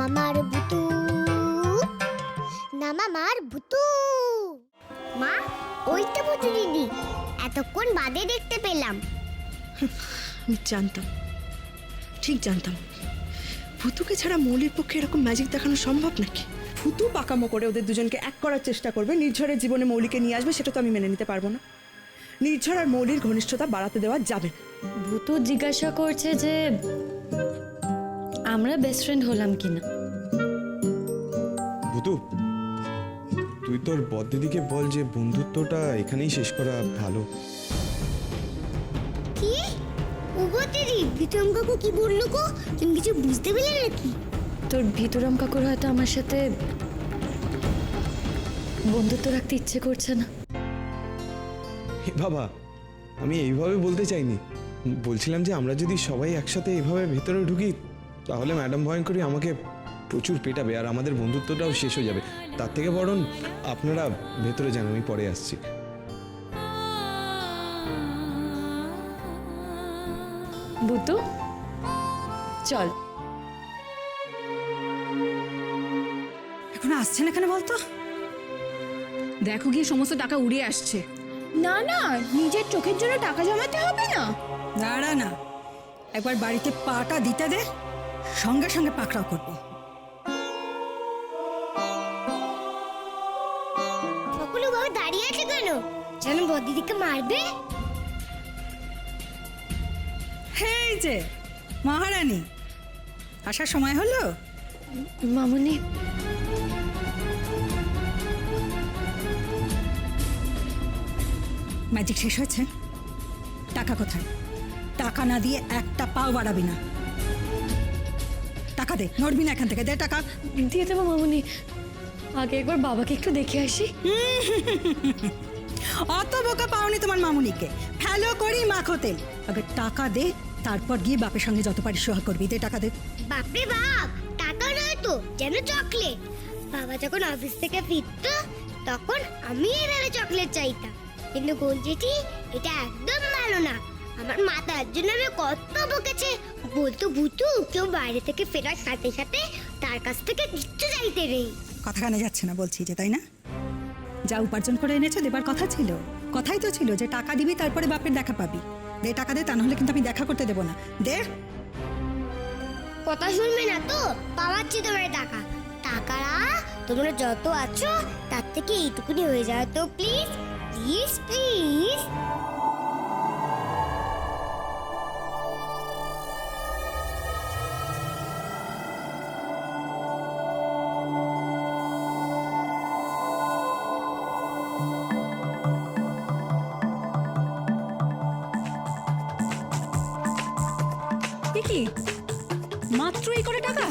মামার ভুতু না মামার ভুতু। মা, ওইটা ভুতু দিদি, এতক্ষণ বাদে দেখতে পেলাম। আমি জানতাম, ঠিক জানতাম ভুতুকে ছাড়া মৌলির পক্ষে এরকম ম্যাজিক দেখানো সম্ভব নাকি। ভুতু পাকামো করে ওদের দুজনকে এক করার চেষ্টা করবে, নির্ঝরের জীবনে মৌলিকে নিয়ে আসবে, সেটা তো আমি মেনে নিতে পারবো না। নির্ঝর আর মৌলির ঘনিষ্ঠতা বাড়াতে দেওয়া যাবে না। ভুতু জিজ্ঞাসা করছে যে আমরা বেস্ট ফ্রেন্ড হলাম কিনা। ভুতু, তুই তোর বদ্দিদিকে বল যে বন্ধুত্বটা এখানেই শেষ করা ভালো। কি ও দিদি, বিক্রম কাকু কি বললো গো? তুমি কিছু বুঝতে পেলে নাকি? তোর ভিতরম কাকুর হয়তো আমার সাথে বন্ধুত্ব রাখতে ইচ্ছে করছে না। হে বাবা, আমি এইভাবে বলতে চাইনি। বলছিলাম যে আমরা যদি সবাই একসাথে এইভাবে ভেতরে ঢুকি তাহলে ম্যাডাম ভয়ঙ্করী আমাকে প্রচুর পেটাবে আর আমাদের বন্ধুত্বটাও শেষ হয়ে যাবে। তার থেকে বরং আপনারা ভেতরে যান, আমি পরে আসছি। ভুতু চল। এখন আসছে না কেন বলতো? দেখো গিয়ে সমস্ত টাকা উড়ে আসছে। না না, নিজের চোখের জন্য টাকা জমাতে হবে না। দাঁড়া না, একবার বাড়িতে পাটা দিতে দে, সঙ্গে সঙ্গে পাকড়াও করবো। সকলে ভাবে দাঁড়িয়ে আছে কেন? যেন বদিদিকে মারবে। এই যে মহারানী, আসার সময় হলো। মামুনি, ম্যাজিক শেষ হয়েছে? টাকা কোথায়? টাকা না দিয়ে একটা পাও বাড়াবি না। টাকা দে, নড়বি না এখান থেকে, দে টাকা। দিয়ে দেবো মামুনি, আগে একবার বাবাকে একটু দেখে আসি। অত বোকা পাওনি তোমার মামুনিকে, ফেলো করি মাখো তেল। আগে টাকা দে, তারপর গিয়ে বাপের সঙ্গে যত পারিস সোহাগ করবি। দে টাকা দে। বাপরে বাপ, টাকা নয় তো, যেন চকলেট। বাবা যখন অফিস থেকে ফিরতো তখন আমি এভাবে চকলেট চাইতাম, কিন্তু গঞ্জেটি এটা একদম ভালো না। আমার মা তার জন্য আমি কত বকেছে। বলতো ভুতু কেউ বাইরে থেকে ফেরার সাথে সাথে তার কাছ থেকে কিচ্ছু চাইতে নেই। কথা কানে যাচ্ছে না বলছি যে, তাই না? যা উপার্জন করে এনেছো দেবার কথা ছিল। কথাই তো ছিল যে টাকা দিবি, তারপরে বাপের দেখা পাবি। দে টাকা দে, তা নাহলে কিন্তু আমি দেখা করতে দেবো না। দে। কথা শুনবে না তো? পাওয়াচ্ছি তোমার টাকা। টাকারা তোমরা যত আছো তার থেকে এইটুকুনি হয়ে যায় তো, প্লিজ প্লিজ প্লিজ। কি মাত্র এই করে টাকা?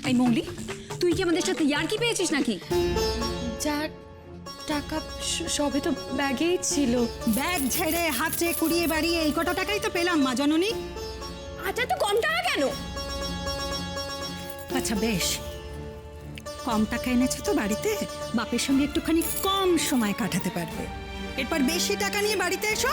এই মৌলি, তুই কি আমাদের সাথে ইয়ার্কি পেয়েছিস নাকি? যার টাকা সবে তো ব্যাগেই ছিল। ব্যাগ ছেড়ে হাতে কুড়িয়ে বাড়িয়ে এই কত টাকাই তো পেলাম মা জননী। আচ্ছা, তো কম টাকা কেন? আচ্ছা বেশ, কম টাকা এনেছো তো বাড়িতে, বাপের সঙ্গে একটুখানি কম সময় কাটাতে পারবে। এরপর বেশি টাকা নিয়ে বাড়িতে এসো,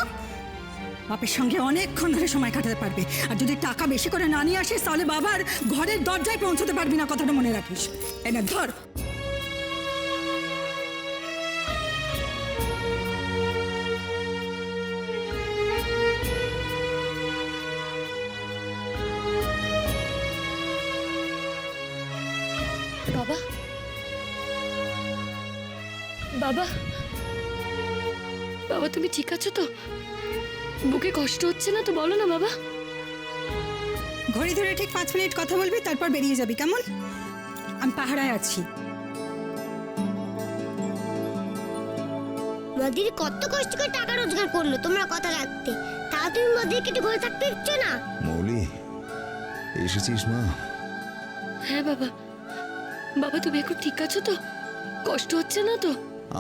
বাপের সঙ্গে অনেকক্ষণ ধরে সময় কাটাতে পারবে। আর যদি টাকা বেশি করে না নিয়ে আসিস তাহলে বাবার ঘরের দরজায় পৌঁছতে পারবি না, কথাটা মনে রাখিস। এনে ধর। বাবা, বাবা, বাবা তুমি ঠিক আছো তো? বুকে কষ্ট হচ্ছে না তো? বলো না বাবা। ঘড়ি ধরে ঠিক 5 মিনিট কথা বলবি, তারপর বেরিয়ে যাবি, কেমন? আমি পাহারায় আছি। মদির কত কষ্ট করে টাকা রোজগার করলো তোমরা কথা রাখতে, তা তুমি মদিকে একটু ঘরে থাকতে দিচ্ছ না? মৌলি, এসেছিস মা? হ্যাঁ বাবা। বাবা তুমি এখন ঠিক আছো তো? কষ্ট হচ্ছে না তো?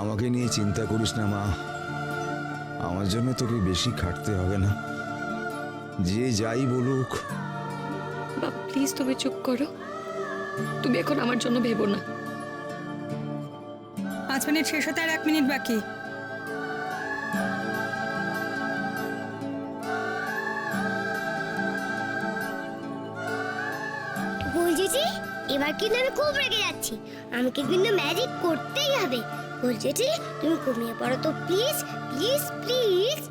আমাকে নিয়ে চিন্তা করিস না মা, আমার জন্য তোকে বেশি খাটতে হবে না। যে যাই বলুক। বাবা প্লিজ তুমি চুপ করো, তুমি এখন আমার জন্য ভেবো না। 5 মিনিট শেষ হতে আর 1 মিনিট বাকি। জেঠি, এবার কিন্তু আমি খুব রেগে যাচ্ছি। আমাকে কিন্তু ম্যাজিক করতেই হবে। গোল জেঠি, তুমি ঘুমিয়ে পড়ো তো প্লিজ, প্লিজ, প্লিজ।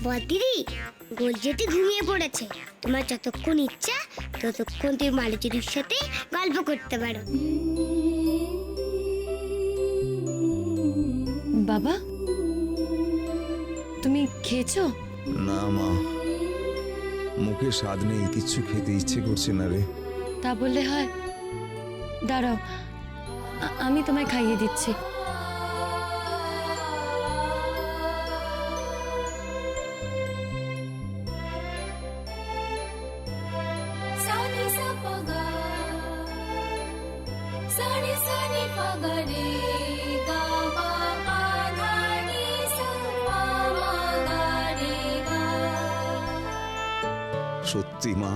বল দিদি, গোল জেঠি ঘুমিয়ে পড়েছে। তোমার যতক্ষণ ইচ্ছা ততক্ষণ তুমি মালতীর সাথে গল্প করতে পারো। বাবা, তুমি খেয়েছো? না মা, মুখে স্বাদ নেই, কিচ্ছু খেতে ইচ্ছে করছে না রে। তা বললে হয়? দাঁড়াও, আমি তোমায় খাইয়ে দিচ্ছি। সত্যি মা,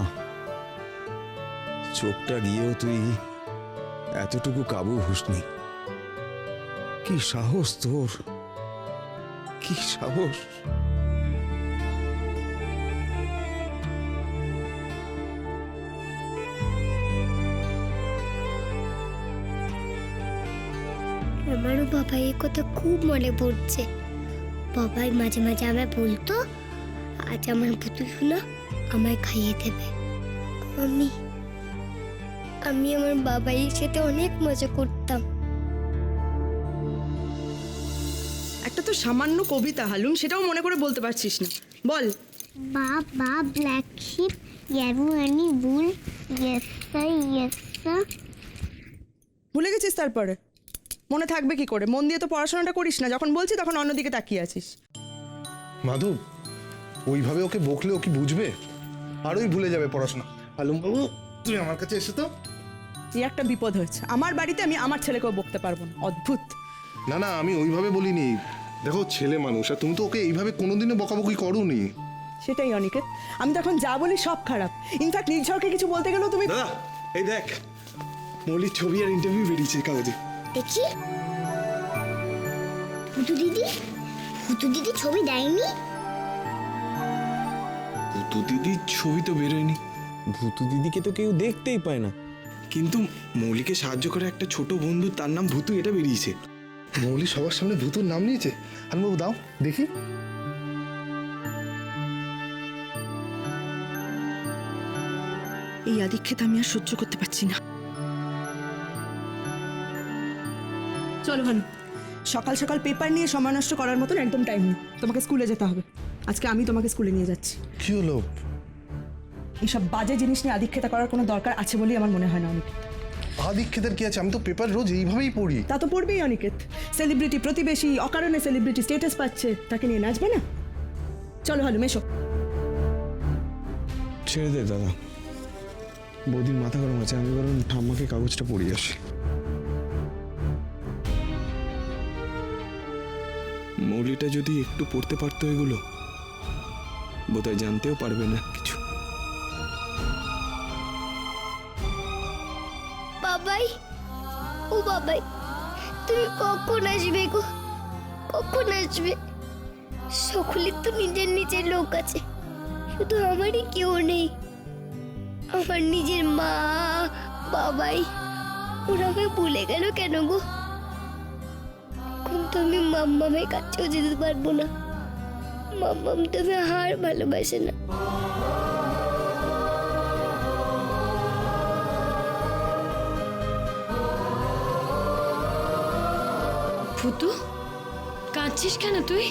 চোখটা গিয়েও তুই এতটুকু কাবু হুসনি। কি সাহস তোর, কি সাহস! আমারও বাবা এই কথা খুব মনে পড়ছে। বাবাই মাঝে মাঝে আমায় বলতো, আজ আমার ভুতু শোনা আমায় খাইয়ে দেবে। আমি আমার বাবাইয়ের সাথে অনেক মজা করতাম। একটা তো সামান্য কবিতা হালুম, সেটাও মনে করে বলতে পারছিস না। বল। বাবা ব্ল্যাক শিপ ইয়ারু আনি বুল ইয়েসা ইয়েসা। ভুলে গেছিস? তারপরে মনে থাকবে কি করে? মন দিয়ে তো পড়াশোনাটা করিস না, যখন বলছি তখন অন্যদিকে তাকিয়ে আছিস। মাধব, ওইভাবে ওকে বকলে ও কি বুঝবে? আরোই ভুলে যাবে পড়াশোনা। আলম বাবু, তুমি আমার কাছে এসো তো। এই একটা বিপদ হয়েছে, আমার বাড়িতে আমি আমার ছেলেকেও বকতে পারবো না। অদ্ভুত। না না, আমি ওইভাবে বলিনি। দেখো, ছেলে মানুষ, আর তুমি তো ওকে এইভাবে কোনোদিনও বকাবকি করোনি। সেটাই অনিকেত, আমি তো এখন যা বলি সব খারাপ। ইনফ্যাক্ট নির্ঝরকে কিছু বলতে গেলেও তুমি। দাদা, এই দেখ, মৌলির ছবি আর ইন্টারভিউ বেরিয়েছে কাগজে। দেখি। ভুতু দিদি ছবি দেয়নি। ভুতু দিদির ছবি তো বেরোয়নি। ভুতু দিদিকে তো কেউ দেখতেই পায় না, কিন্তু মৌলিকে সাহায্য করে একটা ছোট বন্ধু, তার নাম ভুতু, এটা বেরিয়েছে। মৌলি সবার সামনে ভূতুর নাম নিয়েছে। আলম বাবু দাও দেখি। এই আদিক্ষেত আমি আর সহ্য করতে পারছি না। চলো ভানু, সকাল সকাল পেপার নিয়ে সময় নষ্ট করার মতন একদম টাইম নেই। তোমাকে স্কুলে যেতে হবে। আজকে আমি তোমাকে স্কুলে নিয়ে যাচ্ছি। কি হলো? এইসব বাজে জিনিস নিয়ে আদিক্ষেতা করার কোনো দরকার আছে বলেই আমার মনে হয় না অনিকেত। আদিক্ষেতের কি আছে? আমি তো পেপার রোজ এইভাবেই পড়ি। তা তো পড়বেই অনিকেত। সেলিব্রিটি, প্রতিবেশী অকারণে সেলিব্রিটি স্ট্যাটাস পাচ্ছে, তাকে নিয়ে নাচবে না? চলো হালুম, এসো। ছেড়ে দে দাদা, বৌদির মাথা গরম আছে। আমি বরং ঠাম্মাকে কাগজটা পড়িয়ে আসি। মৌলিটা যদি একটু পড়তে পারতো এগুলো, বোধহয় জানতেও পারবে না কিছু। বাবাই, ও বাবাই, তুমি কখন আসবে গো? কখন আসবে? সকলের তো নিজের নিজের লোক আছে, শুধু আমারই কেউ নেই। আমার নিজের মা বাবাই, ওরা আমায় ভুলে গেল কেন গো? এখন তো আমি মাম্মামের কাছেও যেতে পারবো না। মাম্মাম তো আমি আর ভালোবাসে না। ভুতু, কাঁদছিস কেন তুই?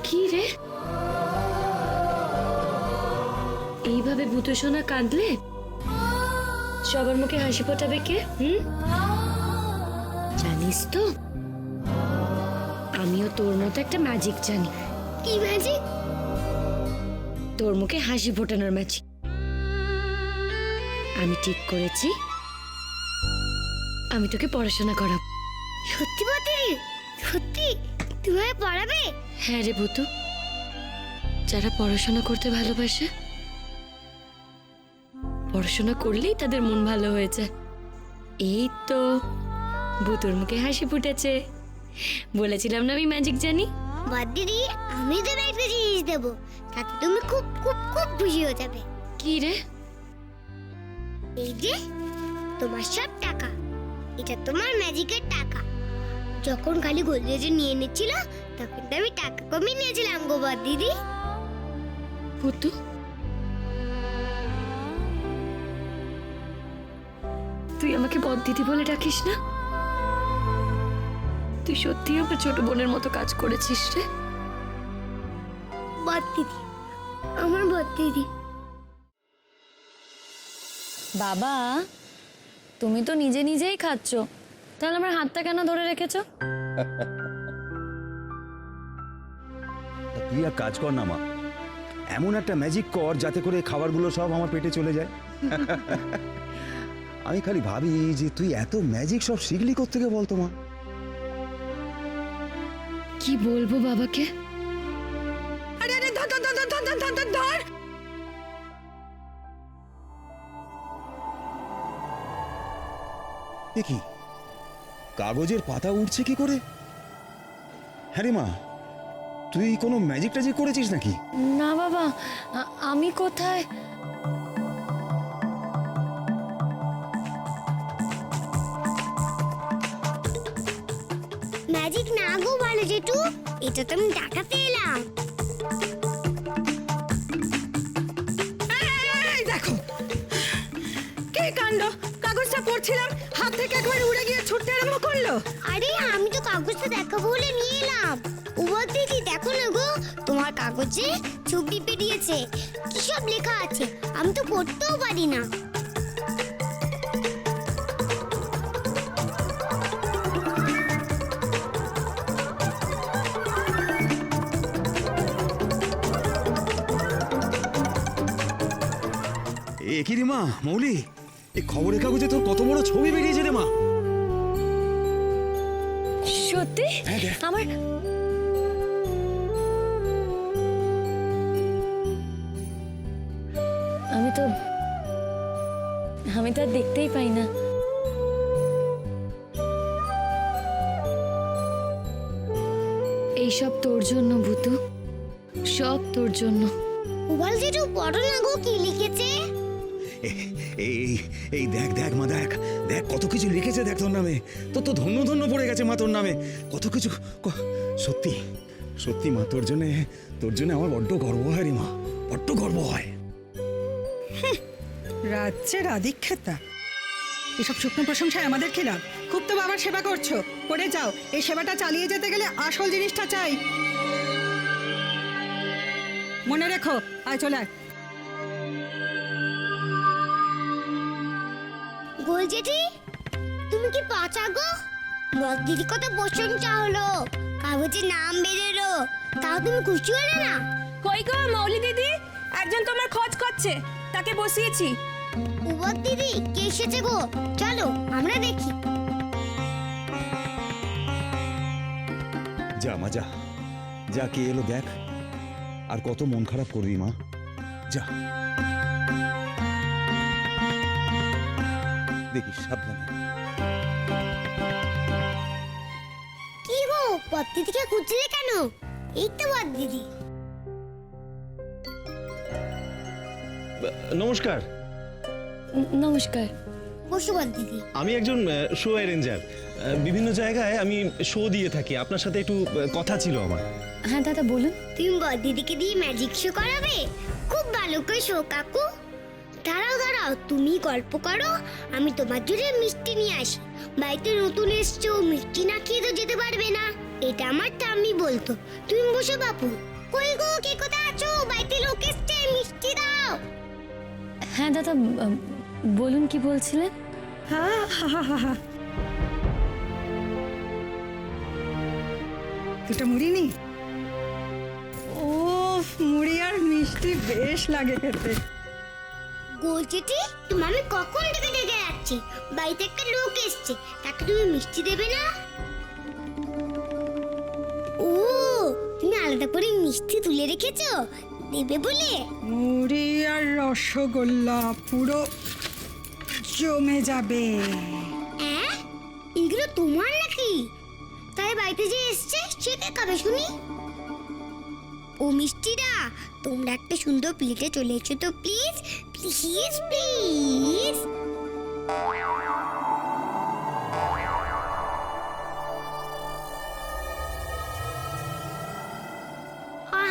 কি রে, এইভাবে ভুতু সোনা কাঁদলে সবার মুখে হাসি ফোটাবে কে? জানিস তো, আমিও তোর মতো একটা ম্যাজিক জানি। কি ম্যাজিক? তোর মুখে হাসি ফোটানোর ম্যাজিক। আমি ঠিক করেছি, আমি তোকে পড়াশোনা করাবো। সত্যি বলতে? সত্যি তুমি আমায় পড়াবে? হ্যাঁ রে ভুতু, যারা পড়াশোনা করতে ভালোবাসে পড়াশোনা করলেই তাদের মন ভালো হয়ে যায়। এই তো ভূতুর মুখে হাসি ফুটেছে। বলেছিলাম না আমি ম্যাজিক জানি। দিদি, আমি তোর একটা জিনিস দেবো, তাতে তুমি খুব খুব খুব খুশি হয়ে যাবে। কি রে? এই যে তোমার সব টাকা, এটা তোমার ম্যাজিকের টাকা। যখন খালি গোদরেজে নিয়ে নিচ্ছিল তখন তো আমি টাকা কমিয়ে নিয়েছিলাম গো দিদি। ভূতু, তুই আমাকে বদ দিদি বলে ডাকিস না? তুই সত্যি আমার ছোট বোনের মতো কাজ করেছিস রে। দিদি, আমার দিদি। বাবা, তুমি তো নিজে নিজেই খাচ্ছ, তাহলে আমার হাতটা কেন ধরে রেখেছো? তুই এক কাজ কর না মা, এমন একটা ম্যাজিক কর যাতে করে খাবারগুলো সব আমার পেটে চলে যায়। আমি খালি ভাবি যে তুই এত ম্যাজিক সব শিখলি কোত্থেকে বলতো মা? কি বলবো বাবাকে? আরে আরে ধর ধর ধর ধর ধর ধর ধর ধর। দেখি কাগজের পাতা উঠছে কি করে? হ্যাঁ রে মা, তুই কোনো ম্যাজিক ট্যাজিক করেছিস নাকি? না বাবা, আমি কোথায়? ম্যাজিক না গো ভালো জেঠু, এটা তো আমি দেখাতে এলাম। এই দেখো কি কাণ্ড, কাগজটা পড়ছিলাম, হাত থেকে একবার উড়ে গিয়ে ছুটতে আরম্ভ করলো। আরে আমি তো কাগজটা দেখাবো বলে নিয়ে এলাম। দিদি দেখো না গো, তোমার কাগজে ছবি পেরিয়েছে, কি সব লেখা আছে, আমি তো পড়তেও পারি না। এ কি রে মা মৌলি, এই খবরের কাগজে তোর কত বড় ছবি বেরিয়েছে রে মা। সত্যি? হ্যাঁ, দেখ। আমার আমি তো আর দেখতেই পাই না। এইসব তোর জন্য ভূতু, সব তোর জন্য। উবাল জেঠু পড়ো না গো কি লিখেছে। এই এই দেখ দেখ মা, দেখ দেখ কত কিছু লিখেছে, দেখ তোর নামে। তোর তো ধন্য ধন্য পড়ে গেছে মা তোর নামে, কত কিছু। সত্যি সত্যি মা, তোর জন্য আমার বড্ড গর্ব হয় রে মা, বড্ড গর্ব হয়। রাজ্যের আদিক্ষেতা, এসব শুকনো প্রশংসায় আমাদের কি লাভ? খুব তো বাবার সেবা করছো, করে যাও। এই সেবাটা চালিয়ে যেতে গেলে আসল জিনিসটা চাই, মনে রেখো। আয় চলে আয়। গোল জেঠি, তুমি কি পাচা গো? দিদি কত প্রশংসা হলো, কাগজে নাম বেরোলো, তাও তুমি খুশি হলে না? কই গো মৌলি দিদি, একজন তোমার খোঁজ করছে, তাকে বসিয়েছি। উবক দিদি কে এসেছে গো? চলো আমরা দেখি। যা মা যা, যা কে এলো দেখ, আর কত মন খারাপ করবি মা, যা দেখিস সাবধানে। কি গো দিদিকে খুঁজছিলে কেন? এই তো দিদি। নমস্কার। নমস্কার। বসো দিদি। আমি একজন শো অ্যারেঞ্জার, বিভিন্ন জায়গায় আমি শো দিয়ে থাকি। আপনার সাথে একটু কথা ছিল আমার। হ্যাঁ দাদা বলুন। তুমি দিদিকে দিয়ে ম্যাজিক শো করাবে? খুব ভালো করে শো কাকু। দাঁড়াও দাঁড়াও, তুমি গল্প করো, আমি তোমার জন্য মিষ্টি নিয়ে আসি। বাড়িতে নতুন এসছো, মিষ্টি না খেয়ে তো যেতে পারবে না, এটা আমার ঠাম্মি বলতো। তুমি বসো বাপু। কই গো, কে কোথায় আছো? বাড়িতে লোক এসছে, মিষ্টি দাও। হ্যাঁ দাদা বলুন, কি বলছিলেন? দুটো মুড়ি নি। ও, মুড়ি আর মিষ্টি বেশ লাগে খেতে। গোল চিঠি, তুমি আমি কখন থেকে ডেকে যাচ্ছি, বাড়িতে একটা লোক এসছে, তাকে তুমি মিষ্টি দেবে না? ও, তুমি আলাদা করে মিষ্টি তুলে রেখেছো দেবে বলে? মুড়ি আর রসগোল্লা পুরো জমে যাবে। হ্যাঁ, এগুলো তোমার নাকি? তাই বাড়িতে যে এসছে সে কে খাবে শুনি? ও মিষ্টিরা, তোমরা একটা সুন্দর প্লেটে চলে এসো তো প্লিজ, প্লিজ প্লিজ।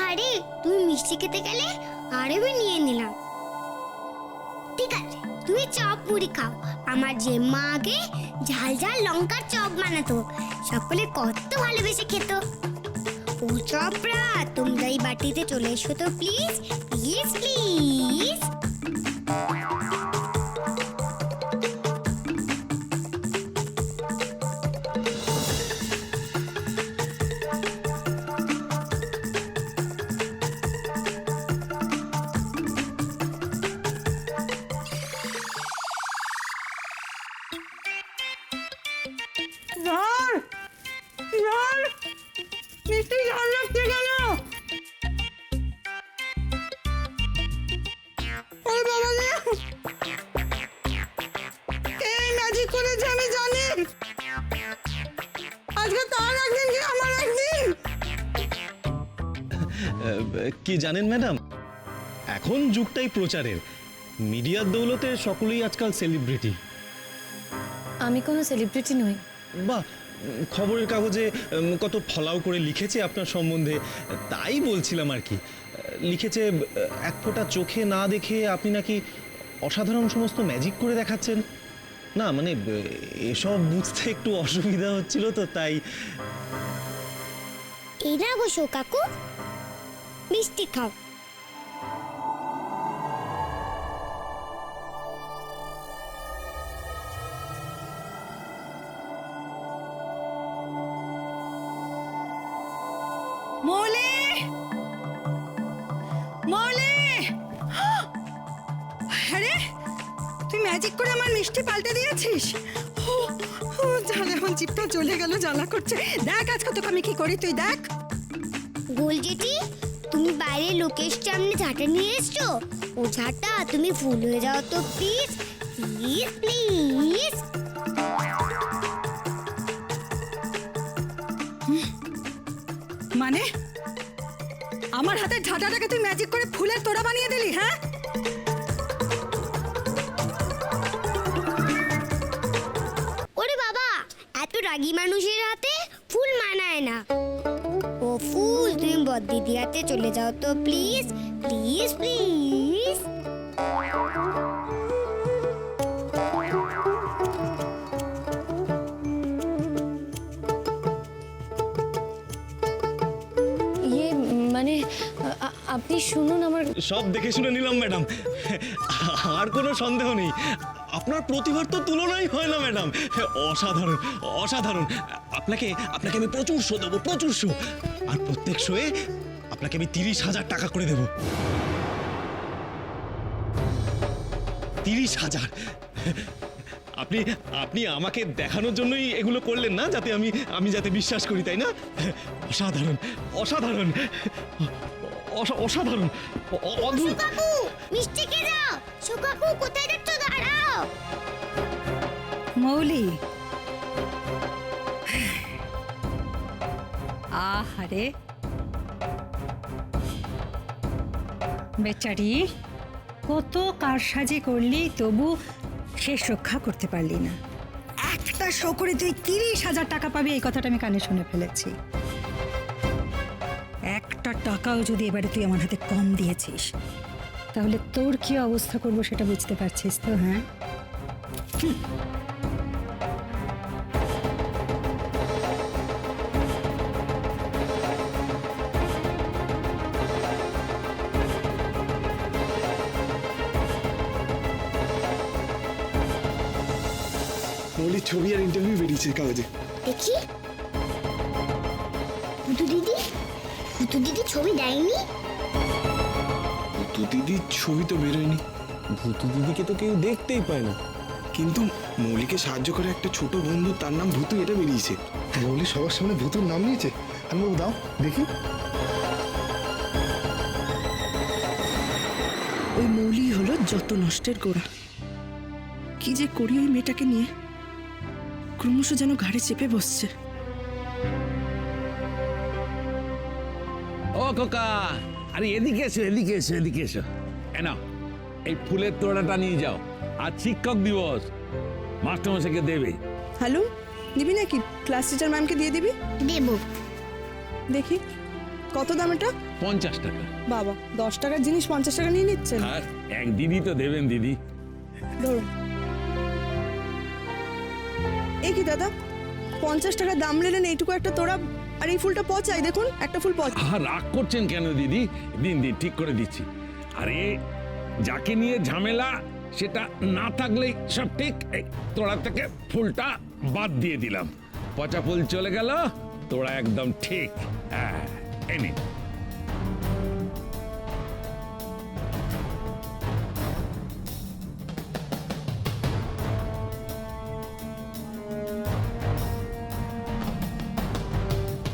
আরে তুমি মিষ্টি খেতে গেলে আর আমি নিয়ে নিলাম। ঠিক আছে, তুমি চপ মুড়ি খাও। আমার যে মা আগে ঝাল ঝাল লঙ্কার চপ বানাতো, সকলে কত ভালোবেসে খেত। ও চপরা, তোমরা এই বাটিতে চলে এসো তো প্লিজ, প্লিজ প্লিজ। ঝাল ঝাল মিষ্টি ঝাল লাগছে কেন? ওরে বাবা রে, এই ম্যাজিক করেছে আমি জানি। আজকে তার একদিন কি আমার একদিন? কি জানেন ম্যাডাম, এখন যুগটাই প্রচারের। মিডিয়ার দৌলতে সকলেই আজকাল সেলিব্রিটি। আমি কোনো সেলিব্রিটি নই। বাহ, খবরের কাগজে কত ফলাও করে লিখেছে আপনার সম্বন্ধে, তাই বলছিলাম আর কি। লিখেছে এক ফোঁটা চোখে না দেখে আপনি নাকি অসাধারণ সমস্ত ম্যাজিক করে দেখাচ্ছেন। না মানে এসব বুঝতে একটু অসুবিধা হচ্ছিল তো তাই। এই না বসো কাকু, মিষ্টি খাও। মৌলি, মৌলি, আরে তুই ম্যাজিক করে আমার মিষ্টি পাল্টে দিয়েছিস। জ্বালা, এখন জিপটা চলে গেল, জ্বালা করছে। দেখ আজকে তোকে আমি কি করি, তুই দেখ। গোল জেঠি, তুমি বাইরে লোকের সামনে ঝাঁটা নিয়ে এসছো। ও ঝাঁটা তুমি ফুল হয়ে যাও তো প্লিজ, প্লিজ প্লিজ। মানে আমার হাতের ঝাঁটাটাকে তুই ম্যাজিক করে ফুলের তোড়া বানিয়ে দিলি? হ্যাঁ, ওরে বাবা, এত রাগী মানুষের হাতে ফুল মানায় না। ও ফুল, তুমি বদ্দিদি হাতে চলে যাও তো প্লিজ, প্লিজ প্লিজ। ইয়ে মানে আপনি শুনুন, আমার সব দেখে শুনে নিলাম ম্যাডাম, আর কোনো সন্দেহ নেই। আপনার প্রতিভার তো তুলনাই হয় না ম্যাডাম, অসাধারণ অসাধারণ। আপনাকে আপনাকে আমি প্রচুর শো দেবো, প্রচুর শো। আর প্রত্যেক শোয়ে আপনাকে আমি 30,000 টাকা করে দেবো। 30,000। আপনি আপনি আমাকে দেখানোর জন্যই এগুলো করলেন না, যাতে আমি যাতে বিশ্বাস করি, তাই না? অসাধারণ অসাধারণ অসাধারণ অদ্ভুত। কাকু, মিষ্টি কে যাও। কাকু কোথায় যাচ্ছ, দাঁড়াও। মৌলি, আহারে বেচারি, কত কারসাজি করলি তবু শেষ রক্ষা করতে পারলি না। একটা শো করে তুই 30,000 টাকা পাবি, এই কথাটা আমি কানে শুনে ফেলেছি। একটা টাকাও যদি এবারে তুই আমার হাতে কম দিয়েছিস, তাহলে তোর কি অবস্থা করবো সেটা বুঝতে পারছিস তো? হ্যাঁ, মৌলির ছবি আর ইন্টারভিউ বেরিয়েছে কাগজে। দেখি। ভুতু দিদি, ভুতু দিদি ছবি দেয়নি। ভূতু দিদির ছবি তো বেরোয়নি। ভূতু দিদিকে তো কেউ দেখতেই পায় না, কিন্তু মৌলিকে সাহায্য করে একটা ছোট বন্ধু, তার নাম ভূতু, এটা বেরিয়েছে। মৌলি সবার সামনে ভূতুর নাম নিয়েছে। আমি বলবো দাও দেখি। ওই মৌলি হলো যত নষ্টের গোড়া। কি যে করি ওই মেয়েটাকে নিয়ে, ক্রমশ যেন ঘাড়ে চেপে বসছে। ও খোকা, আরে এদিকে এসো, এদিকে এসো, এদিকে এসো। নাও এই ফুলের তোড়াটা নিয়ে যাও, আজ শিক্ষক দিবস, মাস্টারমশাইকে দেবে। হ্যালো, দিবি নাকি? ক্লাস টিচার ম্যামকে দিয়ে দিবি? দেবো। দেখি কত দাম এটা? 50 টাকা। বাবা, 10 টাকার জিনিস 50 টাকা নিয়ে নিচ্ছেন? আর এক দিদি তো দেবেন দিদি। ধরুন। এই কি দাদা, 50 টাকার দাম নিলেন এইটুকু একটা তোড়া, আর এই ফুলটা পচাই, দেখুন একটা ফুল পচা। আর রাগ করছেন কেন দিদি? দিন দিন ঠিক করে দিচ্ছি। আরে যাকে নিয়ে ঝামেলা সেটা না থাকলেই সব ঠিক। এই তোড়া থেকে ফুলটা বাদ দিয়ে দিলাম, পচা ফুল চলে গেল, তোড়া একদম ঠিক। হ্যাঁ, এই নিন।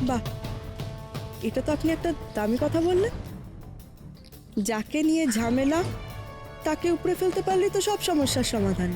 বাহ, এটা তো আপনি একটা দামি কথা বললেন। যাকে নিয়ে ঝামেলা তাকে উপরে ফেলতে পারলেই তো সব সমস্যার সমাধান।